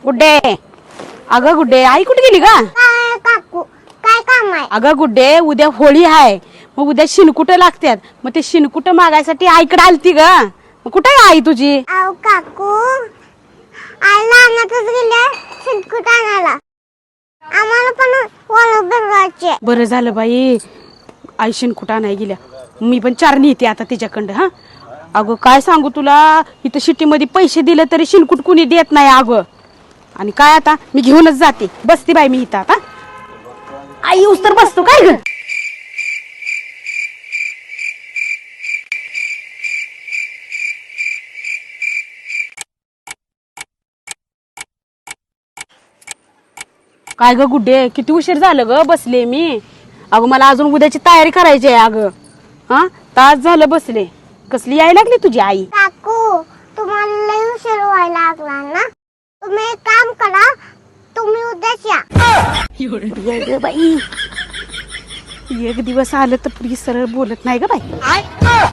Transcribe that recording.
गुड्डे, अगं गुड्डे, आई कुठे गेली का? काय काकू काय काम आहे? अगं गुड्डे, उद्या होळी आहे, मग उद्या शिनकुटं लागतात, मग ते शिनकुटं मागायसाठी आईकडे आलती ग. मग कुठे आहे आई तुझी? अहो काकू आईला आणतच गेले शिलकूट आणायला. आम्हाला पण वळण बनवायचे. बरं झालं बाई, आई शिनकुटं नाही गेल्या. मी पण चारणी येते आता तिच्याकडं. हा अगं काय सांगू तुला, इथं सिटीमध्ये पैसे दिले तरी शिनकुट कुणी देत नाही अगं. आणि काय आता मी घेऊनच जाते, बसते बाई मी इथं आता. आई येऊस तर बसतो काय ग. काय ग गुड्डे, किती उशीर झालं ग, बसले मी. अगं मला अजून उद्याची तयारी करायची आहे अगं. हा तास झालं बसले. कसली यायला लागली तुझी आई? काकू तुम्हाला लय उशीर व्हायला लागला ना. तुम्ही एक काम करा, तुम्ही उद्याच या. ये ग बाई, एक दिवस आलं तर पुरी सरळ बोलत नाही ग बाई.